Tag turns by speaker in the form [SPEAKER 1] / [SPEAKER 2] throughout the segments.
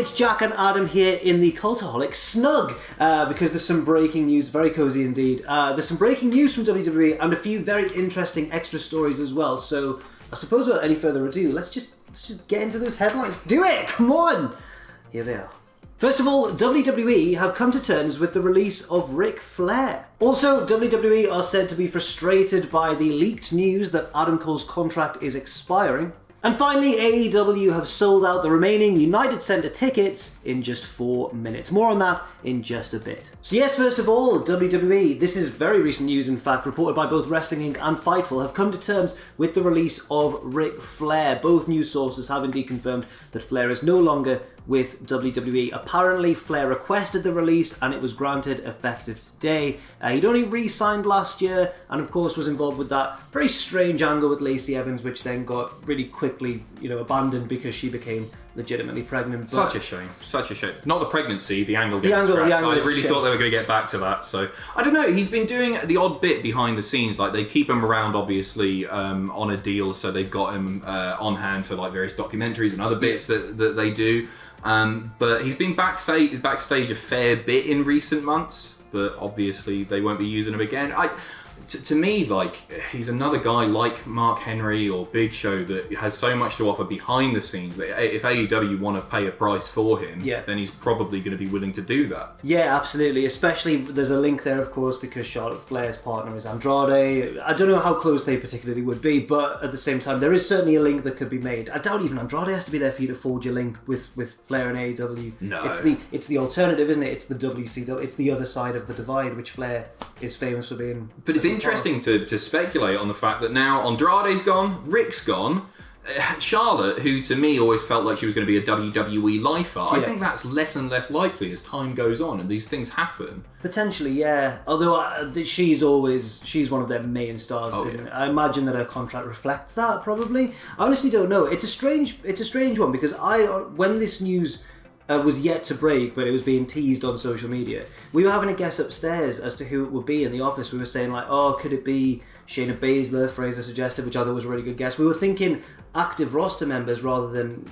[SPEAKER 1] it's Jack and Adam here in the Cultaholic snug, because there's some breaking news, very cozy indeed. There's some breaking news from WWE and a few very interesting extra stories as well. So I suppose without any further ado, let's just get into those headlines. Do it! Come on! Here they are. First of all, WWE have come to terms with the release of Ric Flair. Also, WWE are said to be frustrated by the leaked news that Adam Cole's contract is expiring. And finally, AEW have sold out the remaining United Center tickets in just 4 minutes. More on that in just a bit. So yes, first of all, WWE, this is very recent news in fact, reported by both Wrestling Inc. and Fightful, have come to terms with the release of Ric Flair. Both news sources have indeed confirmed that Flair is no longer with WWE. Apparently, Flair requested the release and it was granted effective today. He'd only re-signed last year and of course was involved with that very strange angle with Lacey Evans, which then got really quickly, abandoned because she became legitimately pregnant.
[SPEAKER 2] Such a shame. Not the pregnancy, the angle getting scrapped. I really thought they were going to get back to that. So, I don't know, he's been doing the odd bit behind the scenes. Like, they keep him around, obviously, on a deal, so they've got him on hand for like various documentaries and other bits that they do. But he's been backstage a fair bit in recent months, but obviously they won't be using him again. To me, like, he's another guy like Mark Henry or Big Show that has so much to offer behind the scenes that if AEW want to pay a price for him, then he's probably going to be willing to do that. Yeah,
[SPEAKER 1] absolutely. Especially, there's a link there, of course, because Charlotte Flair's partner is Andrade. I don't know how close they particularly would be, but at the same time, there is certainly a link that could be made. I doubt even Andrade has to be there for you to forge a link with Flair and AEW.
[SPEAKER 2] No.
[SPEAKER 1] It's the alternative, isn't it? It's the WCW. It's the other side of the divide, which Flair is famous for being.
[SPEAKER 2] But it's interesting to speculate on the fact that now Andrade's gone, Ric's gone, Charlotte, who to me always felt like she was going to be a WWE lifer, I think that's less and less likely as time goes on and these things happen.
[SPEAKER 1] Potentially, yeah. Although she's one of their main stars, isn't it? I imagine that her contract reflects that, probably. I honestly don't know. It's a strange one because when this news was yet to break, but it was being teased on social media, we were having a guess upstairs as to who it would be in the office. We were saying like, could it be Shayna Baszler, Fraser suggested, which I thought was a really good guess. We were thinking active roster members rather than,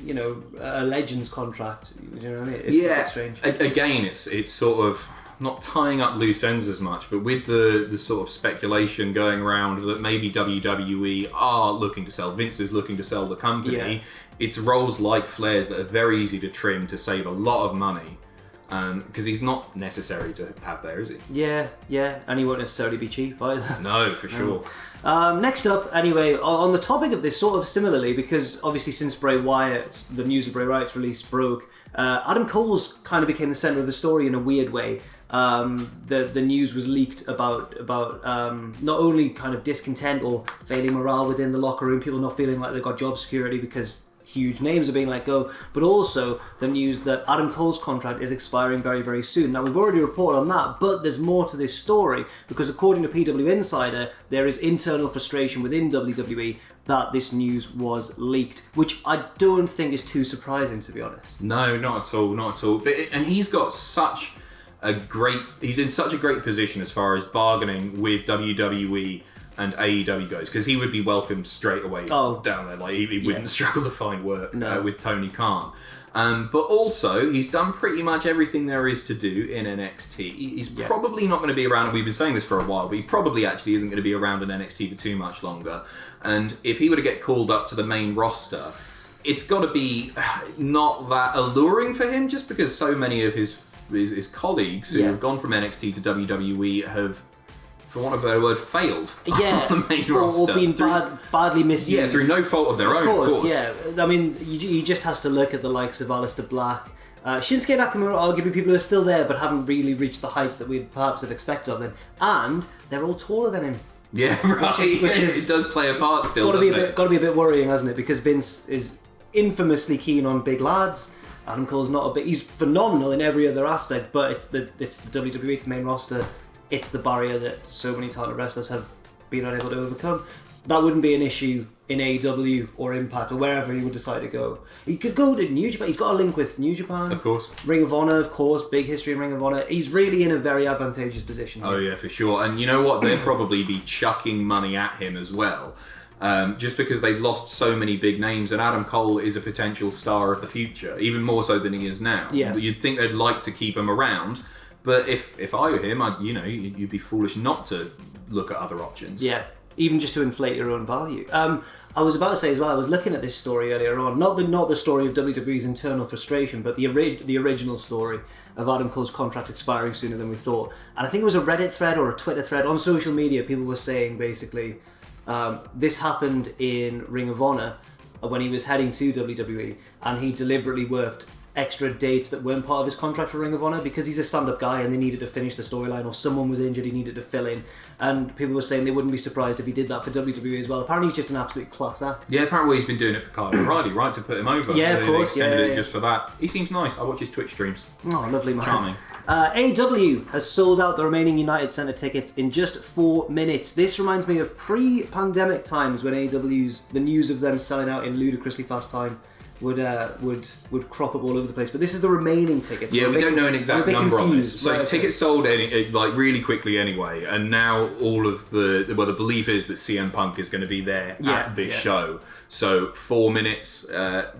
[SPEAKER 1] a Legends contract. You know what I mean? It's strange.
[SPEAKER 2] Again, it's sort of not tying up loose ends as much, but with the sort of speculation going around that maybe WWE are looking to sell, Vince is looking to sell the company, it's roles like Flair's that are very easy to trim to save a lot of money, because he's not necessary to have there, is he? Yeah,
[SPEAKER 1] and he won't necessarily be cheap either.
[SPEAKER 2] No, for sure.
[SPEAKER 1] Next up, anyway, on the topic of this, sort of similarly, because obviously since Bray Wyatt, the news of Bray Wyatt's release broke, Adam Cole's kind of became the centre of the story in a weird way. The news was leaked about not only kind of discontent or failing morale within the locker room, people not feeling like they've got job security because huge names are being let go, but also the news that Adam Cole's contract is expiring very, very soon. Now, we've already reported on that, but there's more to this story, because according to PW Insider, there is internal frustration within WWE that this news was leaked, which I don't think is too surprising, to be honest.
[SPEAKER 2] No, not at all. And he's got he's in such a great position as far as bargaining with WWE and AEW goes, because he would be welcomed straight away down there. Like, he wouldn't struggle to find work with Tony Khan. But also, he's done pretty much everything there is to do in NXT. He's probably not going to be around, and we've been saying this for a while, but he probably actually isn't going to be around in NXT for too much longer. And if he were to get called up to the main roster, it's got to be not that alluring for him, just because so many of his colleagues who have gone from NXT to WWE have, for want of a better word, failed on the main roster.
[SPEAKER 1] Or been badly misused.
[SPEAKER 2] Yeah, through no fault of their own, of course.
[SPEAKER 1] Yeah. I mean, he just has to look at the likes of Aleister Black, Shinsuke Nakamura, arguably people who are still there but haven't really reached the heights that we'd perhaps have expected of them. And they're all taller than him.
[SPEAKER 2] Yeah, right. Which is, it does play a part still,
[SPEAKER 1] got to be a bit worrying, hasn't it? Because Vince is infamously keen on big lads. Adam Cole's not he's phenomenal in every other aspect, but it's the WWE, it's the main roster. It's the barrier that so many talented wrestlers have been unable to overcome. that wouldn't be an issue in AEW or Impact or wherever he would decide to go. He could go to New Japan. He's got a link with New Japan.
[SPEAKER 2] Of course.
[SPEAKER 1] Ring of Honor, of course. Big history in Ring of Honor. He's really in a very advantageous position here.
[SPEAKER 2] Oh, yeah, for sure. And you know what? They'll probably be chucking money at him as well. Just because they've lost so many big names, and Adam Cole is a potential star of the future, even more so than he is now.
[SPEAKER 1] Yeah.
[SPEAKER 2] But you'd think they'd like to keep him around, but if I were him, you'd be foolish not to look at other options.
[SPEAKER 1] Yeah, even just to inflate your own value. I was about to say as well, I was looking at this story earlier on, not the story of WWE's internal frustration, but the original story of Adam Cole's contract expiring sooner than we thought. And I think it was a Reddit thread or a Twitter thread on social media. People were saying basically, this happened in Ring of Honor when he was heading to WWE, and he deliberately worked extra dates that weren't part of his contract for Ring of Honor because he's a stand-up guy and they needed to finish the storyline, or someone was injured, he needed to fill in, and people were saying they wouldn't be surprised if he did that for WWE as well. Apparently he's just an absolute class act.
[SPEAKER 2] Yeah, apparently he's been doing it for Kyle O'Reilly, right, to put him over.
[SPEAKER 1] Yeah, of course.
[SPEAKER 2] They extended it just for that. He seems nice. I watch his Twitch streams.
[SPEAKER 1] Oh, lovely man.
[SPEAKER 2] Charming.
[SPEAKER 1] AEW has sold out the remaining United Center tickets in just 4 minutes. This reminds me of pre-pandemic times when the news of them selling out in ludicrously fast time would crop up all over the place. But this is the remaining tickets.
[SPEAKER 2] Yeah,
[SPEAKER 1] so
[SPEAKER 2] we don't know an exact number on this. So
[SPEAKER 1] right,
[SPEAKER 2] tickets sold really quickly anyway, and now all of the belief is that CM Punk is going to be there at this show. So 4 minutes, they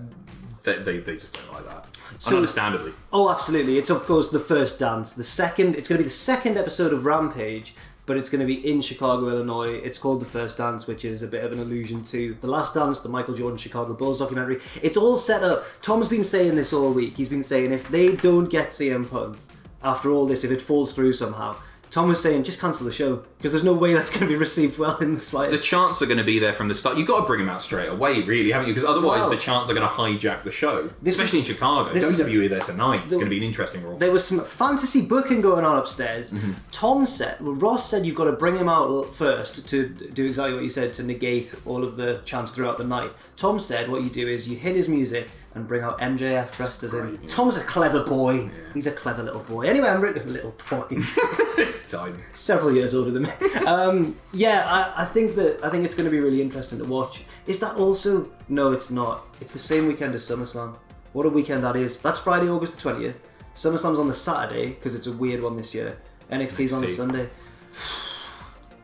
[SPEAKER 2] just don't like that. So, understandably.
[SPEAKER 1] Oh, absolutely. It's of course the first dance. It's going to be the second episode of Rampage, but it's going to be in Chicago, Illinois. It's called The First Dance, which is a bit of an allusion to The Last Dance, the Michael Jordan Chicago Bulls documentary. It's all set up. Tom's been saying this all week. He's been saying if they don't get CM Punk after all this, if it falls through somehow, Tom was saying just cancel the show because there's no way that's going to be received well in the slightest.
[SPEAKER 2] The chants are going to be there from the start. You've got to bring him out straight away, really, haven't you? Because otherwise the chants are going to hijack the show, especially in Chicago. WWE there tonight. It's going to be an interesting role.
[SPEAKER 1] There was some fantasy booking going on upstairs. Mm-hmm. Ross said you've got to bring him out first to do exactly what you said, to negate all of the chants throughout the night. Tom said what you do is you hit his music and bring out MJF dressed as him. Yeah. Tom's a clever boy. Yeah. He's a clever little boy. Anyway, I'm really a little boy.
[SPEAKER 2] It's tiny.
[SPEAKER 1] Several years older than me. I think it's going to be really interesting to watch. Is that also? No, it's not. It's the same weekend as SummerSlam. What a weekend that is. That's Friday, August the 20th. SummerSlam's on the Saturday because it's a weird one this year. NXT's on the Sunday.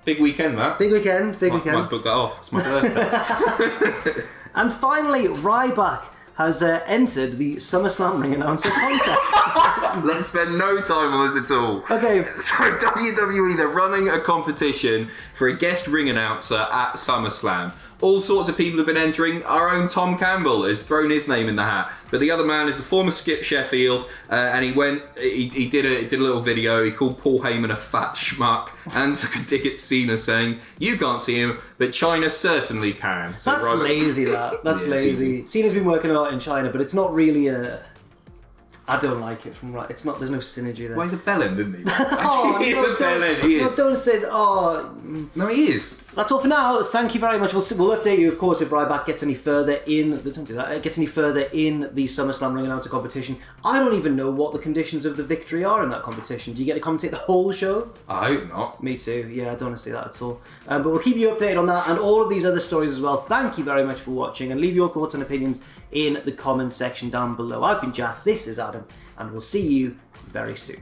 [SPEAKER 2] Big weekend, that.
[SPEAKER 1] Big weekend.
[SPEAKER 2] Might book that off. It's my birthday.
[SPEAKER 1] And finally, Ryback has entered the SummerSlam ring announcer contest.
[SPEAKER 2] Let's spend no time on this at all.
[SPEAKER 1] Okay.
[SPEAKER 2] So WWE, they're running a competition for a guest ring announcer at SummerSlam. All sorts of people have been entering. Our own Tom Campbell has thrown his name in the hat. But the other man is the former Skip Sheffield, and he did a little video. He called Paul Heyman a fat schmuck and took a dig at Cena saying, "You can't see him, but China certainly can." So
[SPEAKER 1] that's lazy, that. That's lazy. Cena's been working a lot in China, but it's not really a... I don't like it from right. It's not. There's no synergy there.
[SPEAKER 2] Well, he's a bellend, isn't he?
[SPEAKER 1] He is a bellend. He is. Don't say that. Oh,
[SPEAKER 2] no, he is.
[SPEAKER 1] That's all for now. Thank you very much. We'll update you, of course, if Ryback gets any further in the SummerSlam ring announcer competition. I don't even know what the conditions of the victory are in that competition. Do you get to commentate the whole show?
[SPEAKER 2] I hope not.
[SPEAKER 1] Me too. Yeah, I don't want to see that at all. But we'll keep you updated on that and all of these other stories as well. Thank you very much for watching, and leave your thoughts and opinions in the comment section down below. I've been Jack. This is Adam, and we'll see you very soon.